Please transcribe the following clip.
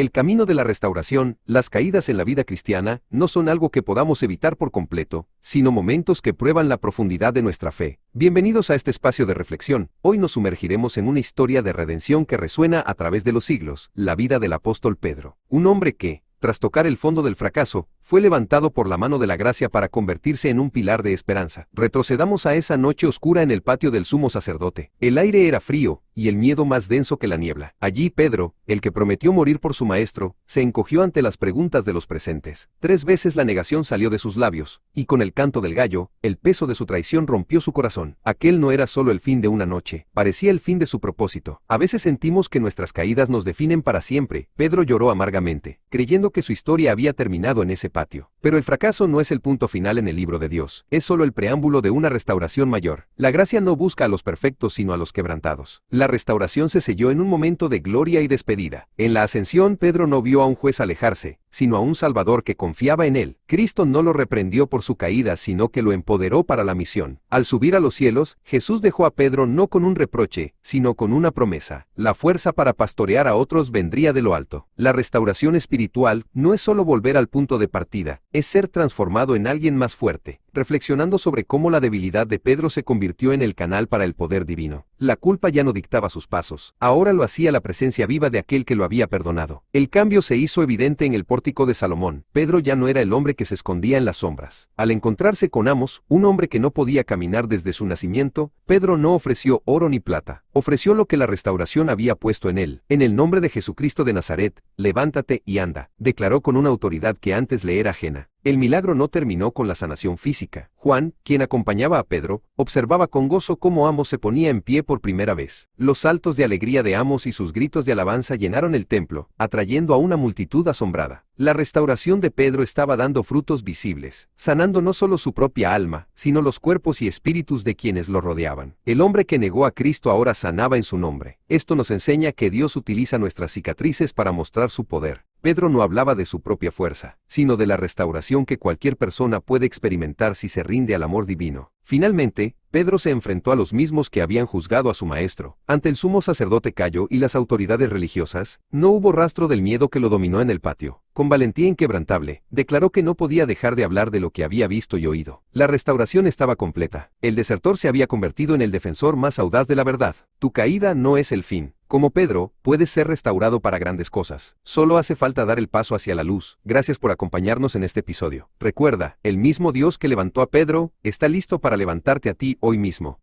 El camino de la restauración, las caídas en la vida cristiana, no son algo que podamos evitar por completo, sino momentos que prueban la profundidad de nuestra fe. Bienvenidos a este espacio de reflexión. Hoy nos sumergiremos en una historia de redención que resuena a través de los siglos, la vida del apóstol Pedro. Un hombre que, tras tocar el fondo del fracaso, fue levantado por la mano de la gracia para convertirse en un pilar de esperanza. Retrocedamos a esa noche oscura en el patio del sumo sacerdote. El aire era frío, y el miedo más denso que la niebla. Allí Pedro, el que prometió morir por su maestro, se encogió ante las preguntas de los presentes. 3 veces la negación salió de sus labios, y con el canto del gallo, el peso de su traición rompió su corazón. Aquel no era solo el fin de una noche, parecía el fin de su propósito. A veces sentimos que nuestras caídas nos definen para siempre. Pedro lloró amargamente, creyendo que su historia había terminado en ese patio. Pero el fracaso no es el punto final en el libro de Dios, es solo el preámbulo de una restauración mayor. La gracia no busca a los perfectos sino a los quebrantados. La restauración se selló en un momento de gloria y despedida. En la ascensión Pedro no vio a un juez alejarse, sino a un Salvador que confiaba en él. Cristo no lo reprendió por su caída sino que lo empoderó para la misión. Al subir a los cielos, Jesús dejó a Pedro no con un reproche, sino con una promesa. La fuerza para pastorear a otros vendría de lo alto. La restauración espiritual no es solo volver al punto de partida, es ser transformado en alguien más fuerte. Reflexionando sobre cómo la debilidad de Pedro se convirtió en el canal para el poder divino. La culpa ya no dictaba sus pasos, ahora lo hacía la presencia viva de aquel que lo había perdonado. El cambio se hizo evidente en el pórtico de Salomón. Pedro ya no era el hombre que se escondía en las sombras. Al encontrarse con Amos, un hombre que no podía caminar desde su nacimiento, Pedro no ofreció oro ni plata, ofreció lo que la restauración había puesto en él. En el nombre de Jesucristo de Nazaret, levántate y anda, declaró con una autoridad que antes le era ajena. El milagro no terminó con la sanación física. Juan, quien acompañaba a Pedro, observaba con gozo cómo Amos se ponía en pie por primera vez. Los saltos de alegría de Amos y sus gritos de alabanza llenaron el templo, atrayendo a una multitud asombrada. La restauración de Pedro estaba dando frutos visibles, sanando no solo su propia alma, sino los cuerpos y espíritus de quienes lo rodeaban. El hombre que negó a Cristo ahora sanaba en su nombre. Esto nos enseña que Dios utiliza nuestras cicatrices para mostrar su poder. Pedro no hablaba de su propia fuerza, sino de la restauración que cualquier persona puede experimentar si se rinde al amor divino. Finalmente, Pedro se enfrentó a los mismos que habían juzgado a su maestro. Ante el sumo sacerdote Cayo y las autoridades religiosas, no hubo rastro del miedo que lo dominó en el patio. Con valentía inquebrantable, declaró que no podía dejar de hablar de lo que había visto y oído. La restauración estaba completa. El desertor se había convertido en el defensor más audaz de la verdad. Tu caída no es el fin. Como Pedro, puedes ser restaurado para grandes cosas. Solo hace falta dar el paso hacia la luz. Gracias por acompañarnos en este episodio. Recuerda, el mismo Dios que levantó a Pedro, está listo para levantarte a ti hoy mismo.